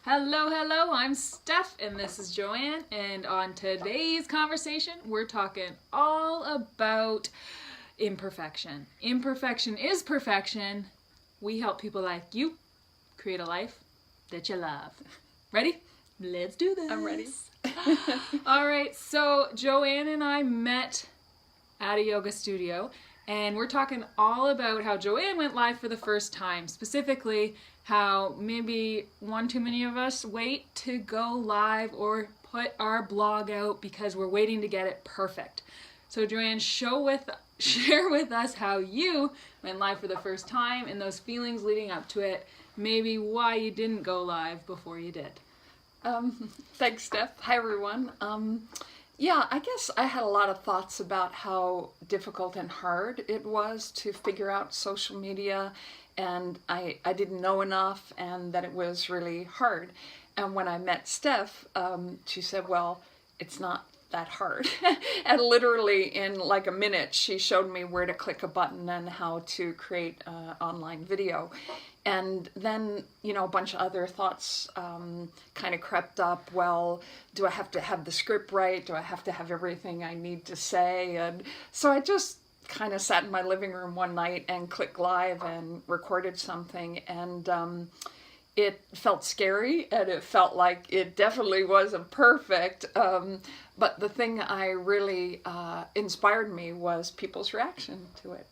Hello, hello, I'm Steph and this is JoAnne, and on today's conversation we're talking all about imperfection. Imperfection is perfection. We help people like you create a life that you love. Ready? Let's do this. I'm ready. Alright, so JoAnne and I met at a yoga studio and we're talking all about how JoAnne went live for the first time, specifically how maybe one too many of us wait to go live or put our blog out because we're waiting to get it perfect. So JoAnne, share with us how you went live for the first time and those feelings leading up to it, maybe why you didn't go live before you did. Thanks, Steph. Hi, everyone. Yeah, I guess I had a lot of thoughts about how difficult and hard it was to figure out social media, and I didn't know enough, and that it was really hard. And when I met Steph, she said, well, it's not that hard. And literally in like a minute, she showed me where to click a button and how to create an online video. And then, a bunch of other thoughts kind of crept up. Well, do I have to have the script right? Do I have to have everything I need to say? And so I just kind of sat in my living room one night and clicked live and recorded something. And it felt scary and it felt like it definitely wasn't perfect. But the thing I really inspired me was people's reaction to it.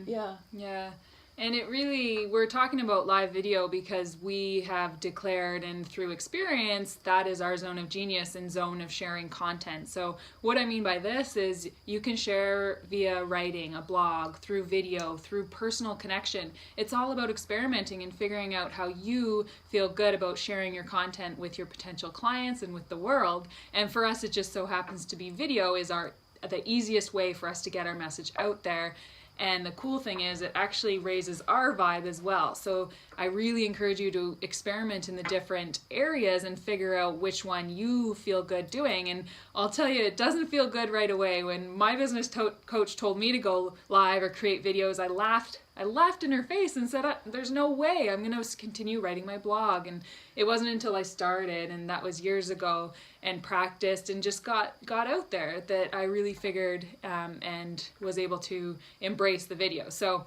Yeah. And it really, we're talking about live video because we have declared, and through experience, that is our zone of genius and zone of sharing content. So what I mean by this is you can share via writing, a blog, through video, through personal connection. It's all about experimenting and figuring out how you feel good about sharing your content with your potential clients and with the world. And for us, it just so happens to be video is the easiest way for us to get our message out there. And the cool thing is it actually raises our vibe as well. So I really encourage you to experiment in the different areas and figure out which one you feel good doing. And I'll tell you, it doesn't feel good right away. When my business coach told me to go live or create videos, I laughed in her face and said, there's no way I'm going to continue writing my blog. And it wasn't until I started, and that was years ago, and practiced and just got out there that I really figured and was able to embrace the video. So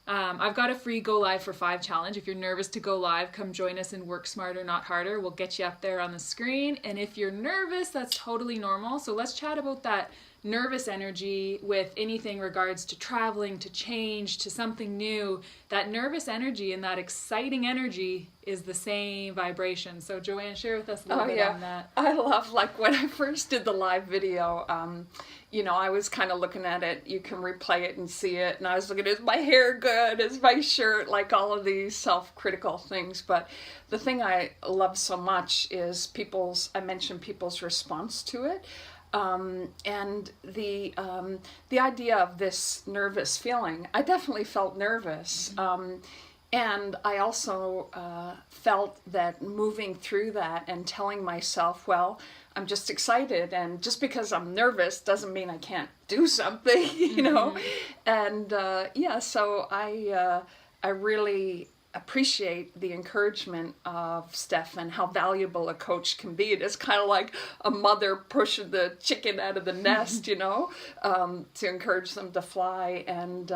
I've got a free Go Live for 5 challenge. If you're nervous to go live, come join us in Work Smarter, Not Harder. We'll get you up there on the screen. And if you're nervous, that's totally normal. So let's chat about that nervous energy with anything regards to traveling, to change, to something new. That nervous energy and that exciting energy is the same vibration. So JoAnne, share with us a little bit on that. I love, like when I first did the live video, I was kind of looking at it. You can replay it and see it. And I was looking, is my hair good? Is my shirt? Like all of these self-critical things. But the thing I love so much is I mentioned people's response to it. And the idea of this nervous feeling, I definitely felt nervous. And I also felt that moving through that and telling myself, well, I'm just excited, and just because I'm nervous doesn't mean I can't do something, And so I really appreciate the encouragement of Steph and how valuable a coach can be. It is kind of like a mother pushing the chicken out of the nest, to encourage them to fly. And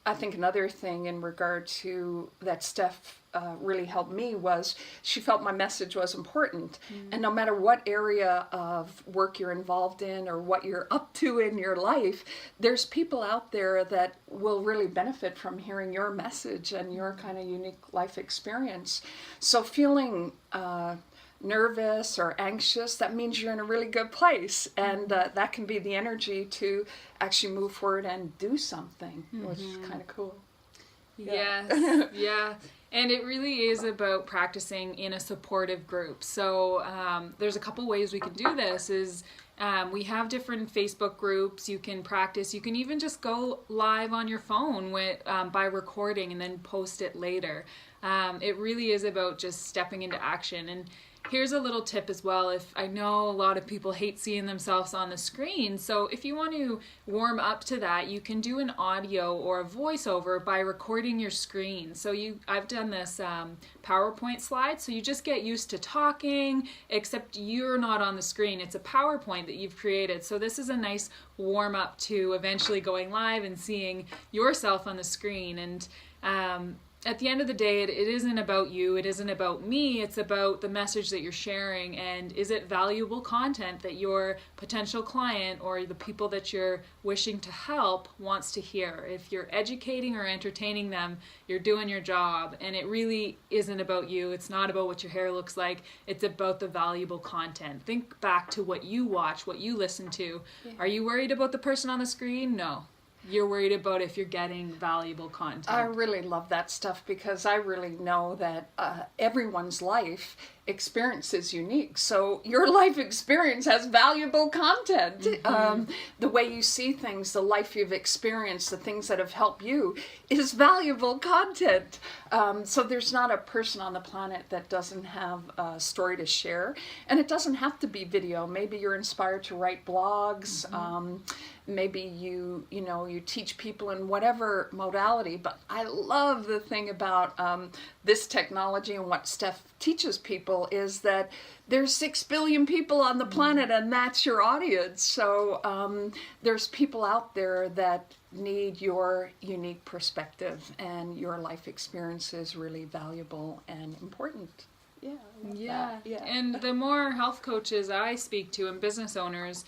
I think another thing in regard to that Steph really helped me was she felt my message was important. And no matter what area of work you're involved in or what you're up to in your life, there's people out there that will really benefit from hearing your message and your kind of unique life experience. So feeling nervous or anxious, that means you're in a really good place, and that can be the energy to actually move forward and do something, which is kind of cool. Yes, yeah. And it really is about practicing in a supportive group. So there's a couple ways we can do this. We have different Facebook groups. You can practice. You can even just go live on your phone by recording and then post it later. It really is about just stepping into action. here's a little tip as well. If I know a lot of people hate seeing themselves on the screen, so if you want to warm up to that, you can do an audio or a voiceover by recording your screen. So I've done this PowerPoint slide, so you just get used to talking, except you're not on the screen. It's a PowerPoint that you've created. So this is a nice warm up to eventually going live and seeing yourself on the screen. And at the end of the day, it isn't about you, it isn't about me, it's about the message that you're sharing, and is it valuable content that your potential client or the people that you're wishing to help wants to hear. If you're educating or entertaining them, you're doing your job, and it really isn't about you, it's not about what your hair looks like, it's about the valuable content. Think back to what you watch, what you listen to. Yeah. Are you worried about the person on the screen? No. You're worried about if you're getting valuable content. I really love that stuff because I really know that everyone's life experience is unique. So your life experience has valuable content. Mm-hmm. The way you see things, the life you've experienced, the things that have helped you is valuable content. So there's not a person on the planet that doesn't have a story to share. And it doesn't have to be video. Maybe you're inspired to write blogs. Mm-hmm. Maybe you teach people in whatever modality, but I love the thing about this technology and what Steph teaches people is that there's 6 billion people on the planet and that's your audience. So there's people out there that need your unique perspective, and your life experience is really valuable and important. Yeah. And the more health coaches I speak to and business owners,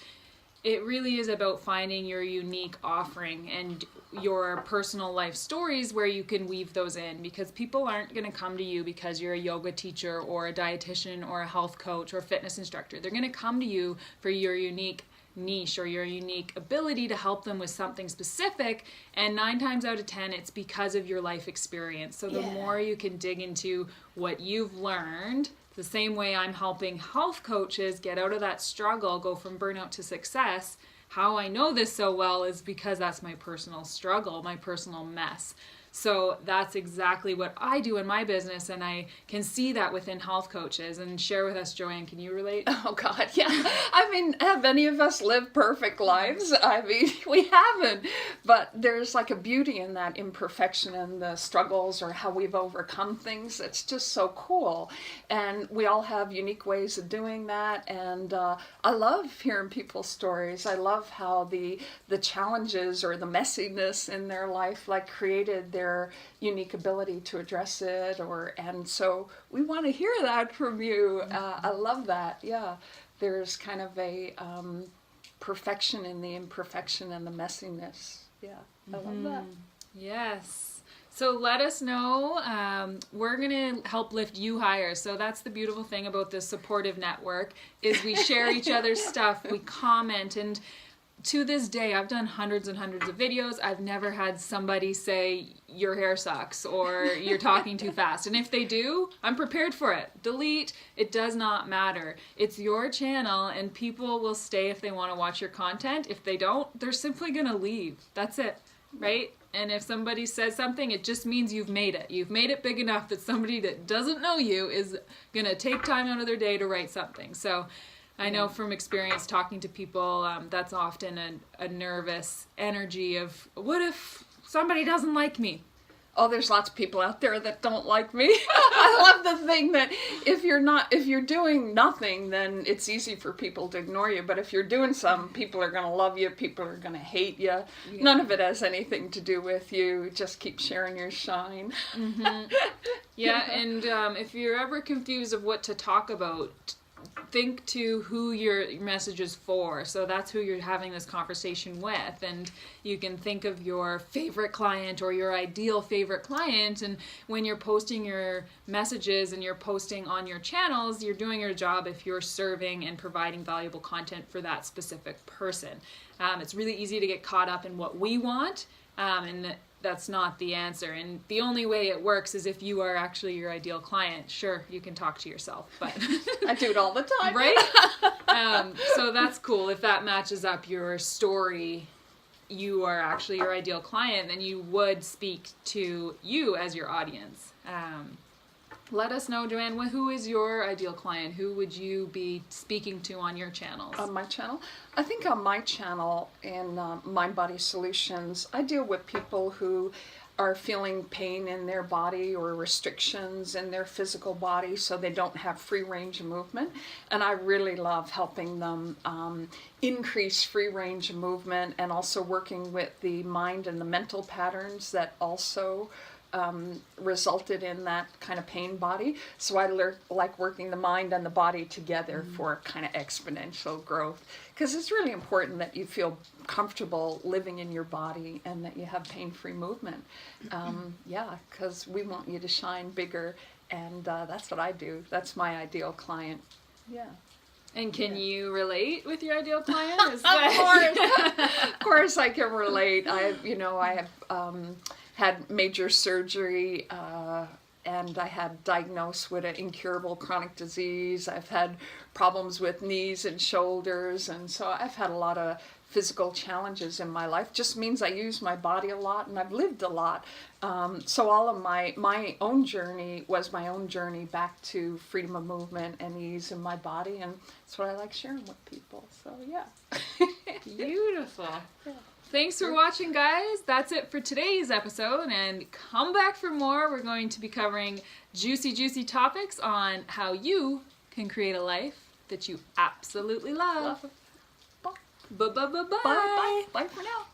it really is about finding your unique offering and your personal life stories where you can weave those in, because people aren't going to come to you because you're a yoga teacher or a dietitian or a health coach or fitness instructor. They're going to come to you for your unique niche or your unique ability to help them with something specific, and 9 times out of 10 it's because of your life experience. So the more you can dig into what you've learned, the same way I'm helping health coaches get out of that struggle, go from burnout to success. How I know this so well is because that's my personal struggle, my personal mess. So that's exactly what I do in my business, and I can see that within health coaches. And share with us, JoAnne, can you relate? Oh God, yeah. I mean, have any of us lived perfect lives? I mean, we haven't. But there's like a beauty in that imperfection and the struggles or how we've overcome things. It's just so cool. And we all have unique ways of doing that. And I love hearing people's stories. I love how the challenges or the messiness in their life like created their unique ability to address it, and so we want to hear that from you. I love that. Yeah, there's kind of a perfection in the imperfection and the messiness. Yeah, I love that. Yes. So let us know. We're going to help lift you higher. So that's the beautiful thing about this supportive network is we share each other's stuff, we comment, and to this day, I've done hundreds and hundreds of videos. I've never had somebody say, your hair sucks, or you're talking too fast. And if they do, I'm prepared for it. Delete, it does not matter. It's your channel, and people will stay if they want to watch your content. If they don't, they're simply going to leave. That's it, right? And if somebody says something, it just means you've made it. You've made it big enough that somebody that doesn't know you is going to take time out of their day to write something. So I know from experience talking to people, that's often a nervous energy of, what if somebody doesn't like me? Oh, there's lots of people out there that don't like me. I love the thing that if you're doing nothing, then it's easy for people to ignore you. But if you're doing something, people are going to love you. People are going to hate you. Yeah. None of it has anything to do with you. Just keep sharing your shine. Mm-hmm. Yeah, and if you're ever confused of what to talk about, think to who your message is for. So that's who you're having this conversation with, and you can think of your favorite client or your ideal favorite client, and when you're posting your messages and you're posting on your channels, you're doing your job if you're serving and providing valuable content for that specific person. It's really easy to get caught up in what we want, and that's not the answer. And the only way it works is if you are actually your ideal client. Sure, you can talk to yourself, but I do it all the time. Right? So that's cool. If that matches up your story, you are actually your ideal client, then you would speak to you as your audience. Let us know, JoAnne, who is your ideal client? Who would you be speaking to on your channels? On my channel? I think on my channel in Mind Body Solutions, I deal with people who are feeling pain in their body or restrictions in their physical body, so they don't have free range of movement. And I really love helping them increase free range of movement, and also working with the mind and the mental patterns that also resulted in that kind of pain body. So I like working the mind and the body together for kind of exponential growth, because it's really important that you feel comfortable living in your body and that you have pain-free movement. Because we want you to shine bigger, and that's what I do. That's my ideal client. Yeah. And can you relate with your ideal client? Of course I can relate. I have had major surgery, and I had diagnosed with an incurable chronic disease. I've had problems with knees and shoulders, and so I've had a lot of physical challenges in my life. Just means I use my body a lot, and I've lived a lot. So all of my own journey was my own journey back to freedom of movement and ease in my body, and that's what I like sharing with people. So yeah. Beautiful. Yeah. Thanks for watching, guys. That's it for today's episode, and come back for more. We're going to be covering juicy topics on how you can create a life that you absolutely love. Bye. Bye. Bye for now.